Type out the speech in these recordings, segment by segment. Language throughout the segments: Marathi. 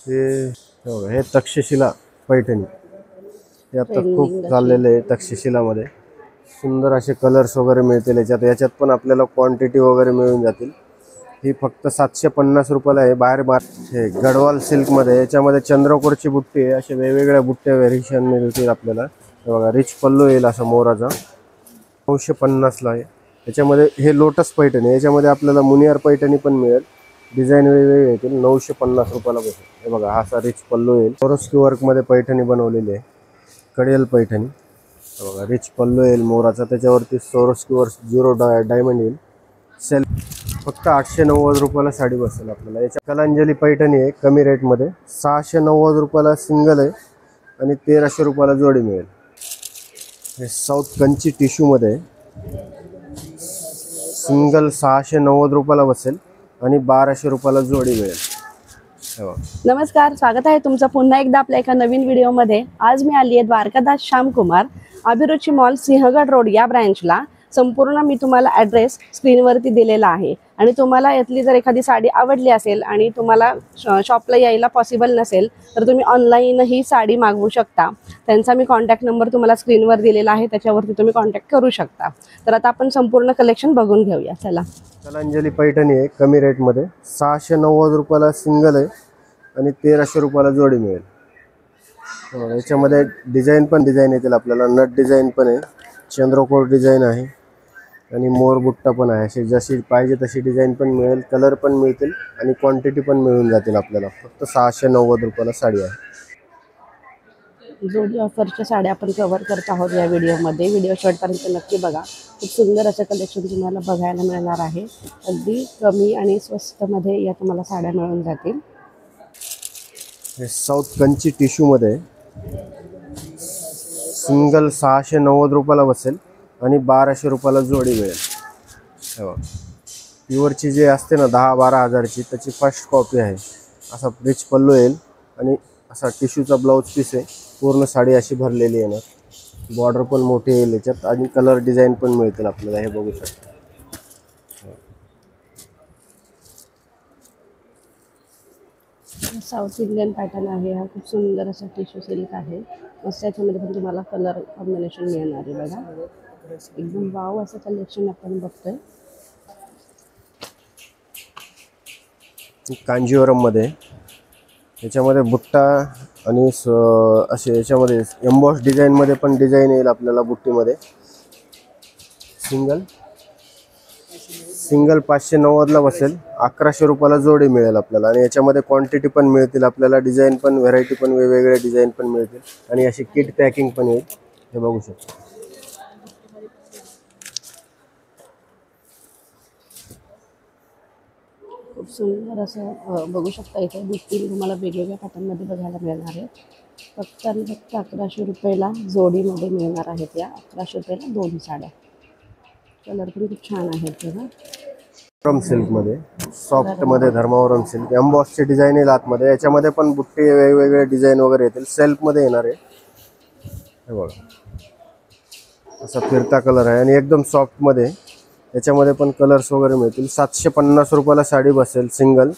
हे तक्षशिला पैठणी हे आता खूप चाललेले आहे। तक्षशिलामध्ये सुंदर असे कलर्स वगैरे मिळतील याच्यात पण आपल्याला क्वांटिटी वगैरे मिळून जातील। ही फक्त 750 रुपयाला आहे। बाहेर हे गडवाल सिल्क मध्ये याच्यामध्ये चंद्रकोरची बुट्टी आहे। असे वेगवेगळ्या बुट्ट्या व्हेरिएशन मिळतील आपल्याला। हे बघा रिच पल्लू येईल असा मोराचा 950 ला आहे। याच्यामध्ये हे लोटस पैठणी याच्यामध्ये आपल्याला मुनियार पैठणी पण मिळेल। डिझाइन वेगवेगळे येतील 950 रुपयाला बसेल। हे बघा हा असा रिच पल्लू येईल। सोरोस्की वर्क मध्ये पैठणी बनवलेली आहे। कडियल पैठणी हे बघा रिच पल्लू येईल मोराचा, त्याच्यावरती सोरोस्की वर्क 0 डायमंड येईल। सेल फक्त 890 रुपयाला साडी बसेल आपल्याला। याच्या कलांजली पैठणी आहे कमी रेट मध्ये 690 रुपयाला सिंगल आहे आणि 1300 रुपयाला जोडी मिळेल। हे साऊथ कंची टिश्यू मध्ये सिंगल 690 रुपयाला बसेल आणि 1200 रुपयाला जोडी मिळेल। नमस्कार, स्वागत आहे तुमचं पुन्हा एकदा आपल्या एका नवीन व्हिडिओमध्ये। आज मी आली आहे द्वारकादास श्यामकुमार अभिरुची मॉल सिंहगड रोड या ब्रँचला। संपूर्ण मी तुम्हाला ॲड्रेस स्क्रीनवरती दिलेला आहे आणि तुम्हाला यातली जर एखादी साडी आवडली असेल आणि तुम्हाला शॉपला यायला पॉसिबल नसेल तर तुम्ही ऑनलाईन ही साडी मागवू शकता। त्यांचा मी कॉन्टॅक्ट नंबर तुम्हाला स्क्रीनवर दिलेला आहे, त्याच्यावरती तुम्ही कॉन्टॅक्ट करू शकता। तर आता आपण संपूर्ण कलेक्शन बघून घेऊया। चला, कलांजली पैठणी आहे कमी रेट मध्ये 690 रुपयाला सिंगल आहे आणि 1300 रुपयाला जोडी मिळेल। याच्यामध्ये डिझाईन येतील आपल्याला। नट डिझाईन पण आहे, चंद्रकोर डिझाईन आहे आणि मोर बुट्टा पण आहे। अशी जशी पाहिजे तशी डिझाईन पण मिळेल, कलर पण मिळतील आणि क्वांटिटी पण मिळून जातील आपल्याला। फक्त 690 रुपयाला साडी आहे। जोडी ऑफरच्या साड्या आपण कव्हर करत आहोत या व्हिडिओमध्ये। व्हिडिओ शेवटपर्यंत नक्की बघा। खूप सुंदर असं कलेक्शन तुम्हाला बघायला मिळणार आहे। अगदी कमी आणि स्वस्तमध्ये या तुम्हाला साड्या मिळून जातील। हे साऊथ कंची टिश्यू मध्ये सिंगल 690 रुपयाला बसेल आणि 1200 रुपयाला जोडी मिळेल। प्युअरची जे असते ना 10-12 हजारची त्याची फर्स्ट कॉपी आहे। असा रिच पल्लू येईल आणि असा टिश्यूचा ब्लाउज पीस आहे। पूर्ण साडी अशी भरलेली येणार, बॉर्डर पण मोठी येईल याच्यात आणि कलर डिझाईन पण मिळतील आपल्याला। हे बघू शकता साऊथ इंडियन पॅटर्न आहे। हा खूप सुंदर असा टिश्यू सिल्क आहे। मस्त याच्यामध्ये पण तुम्हाला कलर कॉम्बिनेशन मिळणार आहे बघा। एकदम वाव असं कलेक्शन आपण बघतोय। कांजीवरम मध्ये याच्यामध्ये बुट्टा आणि असे याच्यामध्ये एम्बॉस डिझाईन मध्ये पण डिझाईन येईल आपल्याला बुट्टीमध्ये। सिंगल 590 ला बसेल, 1100 रुपयाला जोडी मिळेल आपल्याला आणि याच्यामध्ये क्वांटिटी पण मिळतील आपल्याला। डिझाईन पण व्हरायटी पण वेगवेगळे डिझाईन पण मिळतील आणि अशी किट पॅकिंग पण येईल। हे बघू शकता। खूप सुंदर असं बघू शकता। इथे बुट्टी तुम्हाला वेगवेगळ्या पॅटर्नमध्ये बघायला मिळणार आहे। फक्त आणि फक्त 1100 रुपयाला जोडीमध्ये मिळणार आहेत या। 1100 रुपयाला 2 साड्या। कलर पण खूप छान आहेत बघा। धर्मावरम सिल्क मध्ये सॉफ्ट मध्ये धर्मावरम सिल्क एम्बॉसचे डिझाईन येईल आतमध्ये। याच्यामध्ये पण बुट्टी वेगवेगळे डिझाईन वगैरे येतील। सेल्फ मध्ये येणार आहे। हे बघा असा फिरता कलर आहे आणि एकदम सॉफ्ट मध्ये। याच्यामध्ये पण कलर्स वगैरे मिळतील। 750 रुपयाला साडी बसेल सिंगल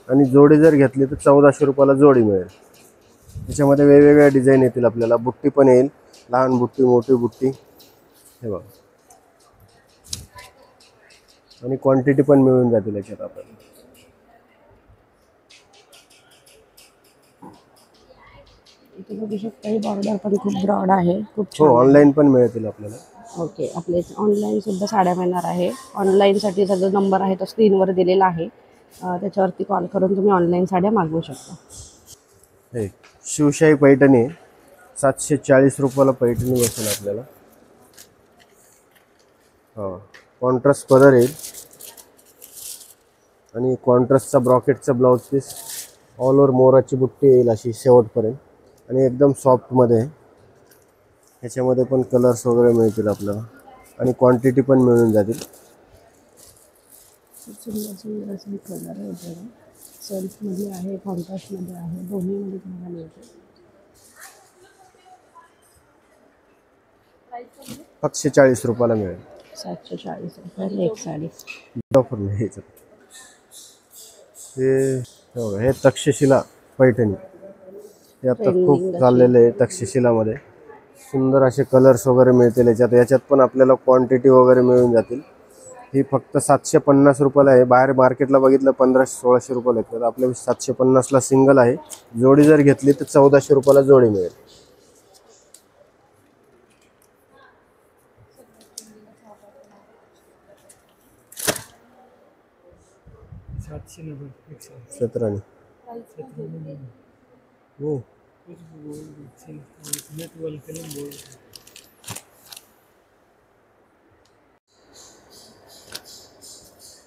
आणि जोडी जर घेतली तर 1400 रुपयाला जोडी मिळेल। याच्यामध्ये वेगवेगळ्या डिझाईन येतील आपल्याला। बुट्टी पण येईल, लहान बुट्टी मोठी बुट्टी। हे बघा आणि क्वांटिटी पण मिळून जातील याच्यात आपल्याला। इथे बघू शकता ही बॉर्डर पण खूप ब्रॉड आहे, खूप हो छान। ऑनलाईन पण मिळतील आपल्याला। ओके, आपले ऑनलाईन सुद्धा साड्या मिळणार आहे। ऑनलाईनसाठी जो नंबर आहे तो स्क्रीनवर दिलेला आहे, त्याच्यावरती कॉल करून तुम्ही ऑनलाईन साड्या मागवू शकता। हे शिवशाही पैठणी 740 रुपयाला पैठणी बसेल आपल्याला। कॉन्ट्रास्ट कलर येईल आणि कॉन्ट्रास्टचा ब्रॉकेटचा ब्लाउज पीस। ऑल ओव्हर मोराची बुट्टी येईल अशी शेवटपर्यंत आणि एकदम सॉफ्ट मध्ये। याच्यामध्ये पण कलर्स वगैरे मिळतील आपल्याला आणि क्वांटिटी पण मिळून जातील। सुंदर सुंदर असे कलर आहे बघा। सेल्फ मध्ये आहे, कॉन्ट्रास्ट मध्ये आहे, दोन्ही मध्ये तुम्हाला मिळते। फक्त 40 रुपयाला मिळेल। 740 रुपयाला एक साडी। ऑफर नाही हे तक्षशिला पैठणी हे आता Trending खूप अशी. चाललेले आहे तक्षशिलामध्ये. सुंदर असे कलर्स वगैरे मिळतील याच्यात पण आपल्याला क्वांटिटी वगैरे मिळून जातील. ही फक्त 750 रुपयाला आहे. बाहेर मार्केटला बघितलं 1500-1600 रुपयाला आहे, तर आपल्या 750ला सिंगल आहे. जोडी जर घेतली तर 1400 रुपयाला जोडी मिळेल. सतराने हो.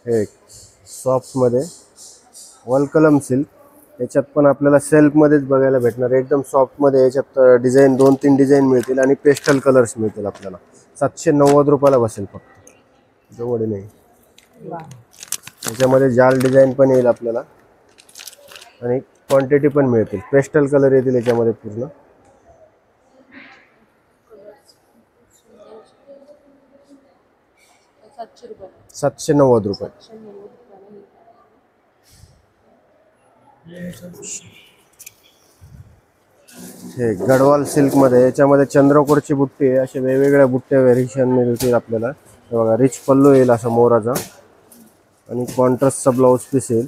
एक सॉफ्टमध्ये वलकलम सिल्क याच्यात पण आपल्याला सेल्फमध्येच बघायला भेटणार. एकदम सॉफ्टमध्ये याच्यात डिझाईन 2-3 डिझाईन मिळतील आणि पेस्टल कलर्स मिळतील आपल्याला. 790 रुपयाला बसेल फक्त, जोडी नाही. याच्यामध्ये जाल डिझाईन पण येईल आपल्याला आणि क्वांटिटी पण मिळतील. पेस्टल कलर येतील याच्यामध्ये पूर्ण. ₹790 रुपये. हे गडवाल सिल्कमध्ये याच्यामध्ये चंद्रकोरची बुट्टी आहे. अशा वेगवेगळ्या बुट्ट्या व्हेरिएशन मिळतील आपल्याला. हे बघा, रिच पल्लू येईल असा मोराचा आणि कॉन्ट्रास्टचा ब्लाऊज पीस येईल.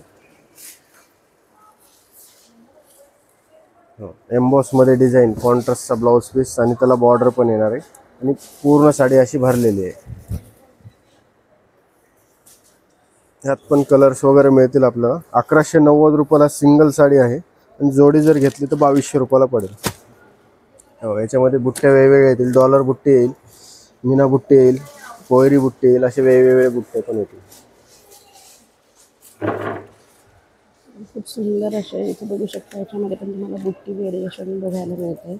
एम्बॉसमध्ये डिझाईन, कॉन्ट्रास्टचा ब्लाऊज पीस आणि त्याला बॉर्डर पण येणार आहे आणि पूर्ण साडी अशी भरलेली आहे. ह्यात पण कलर्स वगैरे मिळतील आपल्याला. 1190 रुपयाला सिंगल साडी आहे आणि जोडी जर घेतली तर 2200 रुपयाला पडेल. याच्यामध्ये बुट्ट्या वेगवेगळ्या येतील. डॉलर बुट्टी येईल, मीना बुट्टी येईल, कोयरी बुट्टी येईल, असे वेगवेगळे बुट्टे पण येतील. खूप सुंदर असे इथे बघू शकता. याच्यामध्ये पण तुम्हाला बुट्टी व्हेरिएशन बघायला मिळते.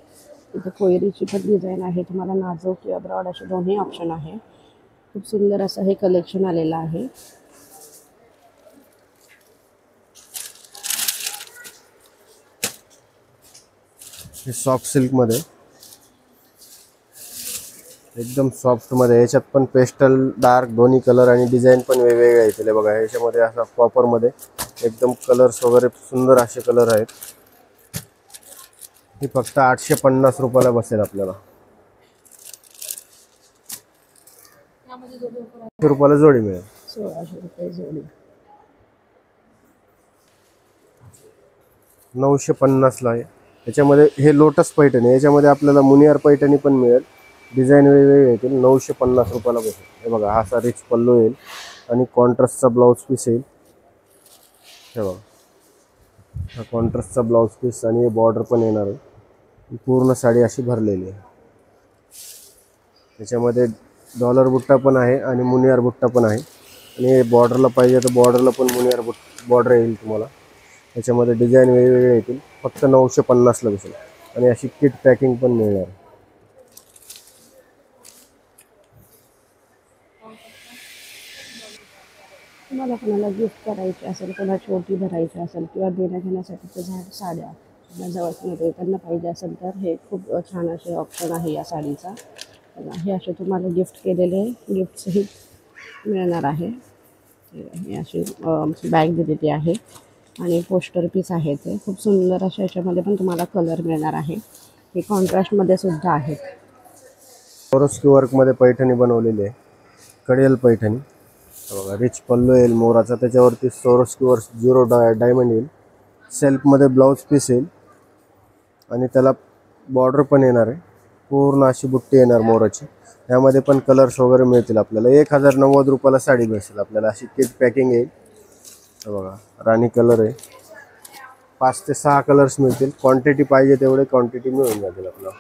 इथे कोयरीची पण डिझाईन आहे. तुम्हाला नाजूक किंवा ब्रॉड असे दोन्ही ऑप्शन आहे. खूप सुंदर असं हे कलेक्शन आलेलं आहे. हे सॉफ्ट सिल्कमध्ये एकदम सॉफ्टमध्ये याच्यात पण पेस्टल डार्क दोन्ही कलर आणि डिझाईन पण वेगवेगळे येतील. हे बघा, याच्यामध्ये असा कॉपरमध्ये एकदम कलर्स वगैरे सुंदर असे कलर आहेत. ही फक्त 850 रुपयाला बसेल आपल्याला. ₹100 जोडी मिळेल. 1600 रुपये जोडी. 950ला आहे. याच्यामध्ये हे लोटस पैठणी, याच्यामध्ये आपल्याला मुनियार पैठणी पण मिळेल. डिझाईन वेगवेगळे येतील. 950 रुपयाला बसेल. हे बघा, हा असा रिच पल्लू येईल आणि कॉन्ट्रास्टचा ब्लाऊज पीस येईल. हे बघा, हा कॉन्ट्रास्टचा ब्लाऊज पीस आणि बॉर्डर पण येणार आहे. पूर्ण साडी अशी भरलेली आहे. त्याच्यामध्ये डॉलर बुट्टा पण आहे आणि मुनियार बुट्टा पण आहे आणि बॉर्डरला पाहिजे तर बॉर्डरला पण मुनियार बॉर्डर येईल तुम्हाला. याच्यामध्ये डिझाईन वेगवेगळे येतील. फक्त 950ला बसेल आणि अशी किट पॅकिंग पण मिळणार. तुम्हाला कोणाला गिफ्ट करायची असेल, कोणा छोटी भरायची असेल किंवा देण्या घेण्यासाठी साड्या जवळमध्ये त्यांना पाहिजे असेल तर हे खूप छान असे ऑप्शन आहे या साडीचा. हे असे तुम्हाला गिफ्ट केलेले गिफ्ट्सही मिळणार आहे. हे अशी बॅग दिलेली आहे आणि पोस्टर पीस आहे. ते खूप सुंदर अशा याच्यामध्ये पण तुम्हाला कलर मिळणार आहे. हे कॉन्ट्रास्टमध्ये सुद्धा आहेत. सोरोस्की वर्कमध्ये पैठणी बनवलेली आहे. कडियल पैठणी. बघा, रिच पल्लू येईल मोराचा, त्याच्यावरती सोरोस्की वर्क 0 डायमंड येईल. सेल्फमध्ये ब्लाऊज पीस येईल आणि त्याला बॉर्डर पण येणार आहे. पूर्ण अशी बुट्टी येणार मोराची. यामध्ये पण कलर्स वगैरे मिळतील आपल्याला. 1090 रुपयाला साडी बसेल आपल्याला. अशी किट पॅकिंग येईल. बघा, राणी कलर आहे. 5 ते 6 कलर्स मिळतील. क्वांटिटी पाहिजे तेवढे क्वांटिटी मिळून जातील आपल्याला.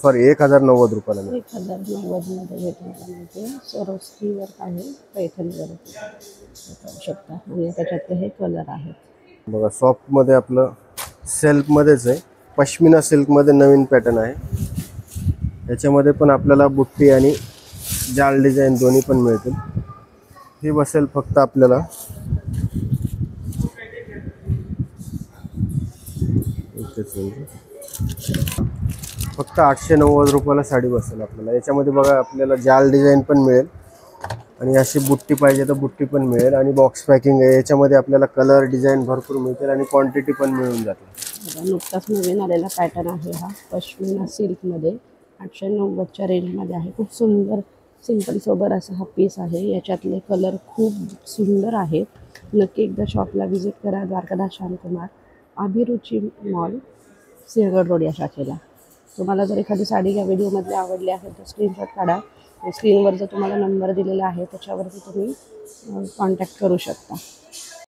सॉरी, 1090 रुपयाला मिळेल. 1090 मध्ये तुम्हाला मिळते. सोरोस्की वर्क आहे पैठणीवर पाहू शकता आणि त्याच्यात हे कलर आहेत. बघा, सॉफ्टमध्ये आपलं सेल्फमध्येच आहे. पश्मिना सिल्कमध्ये नवीन पॅटर्न आहे. याच्यामध्ये पण आपल्याला बुट्टी आणि जाल डिझाईन दोन्ही पण मिळतील. ही बसेल फक्त आपल्याला फक्त 890 रुपयाला साडी बसेल आपल्याला. याच्यामध्ये बघा, आपल्याला जाल डिझाईन पण मिळेल आणि अशी बुट्टी पाहिजे तर बुट्टी पण मिळेल आणि बॉक्स पॅकिंग आहे. याच्यामध्ये आपल्याला कलर डिझाईन भरपूर मिळतील आणि क्वांटिटी पण मिळून जाते. बघा, नुकताच नवीन आलेला पॅटर्न आहे हा पश्मिना सिल्कमध्ये 890च्या रेंजमध्ये आहे. खूप सुंदर सिंपल सोबर असा हा पीस आहे. याच्यातले कलर खूप सुंदर आहेत. नक्की एकदा शॉपला व्हिजिट करा. द्वारकादास श्यामकुमार, अभिरुची मॉल, सिंहगड रोड या शाखेला. तुम्हाला जर एखादी साडी या व्हिडिओमधली आवडली असेल तर स्क्रीनशॉट काढा. स्क्रीनवर जर तुम्हाला नंबर दिलेला आहे त्याच्यावरती तुम्ही कॉन्टॅक्ट करू शकता.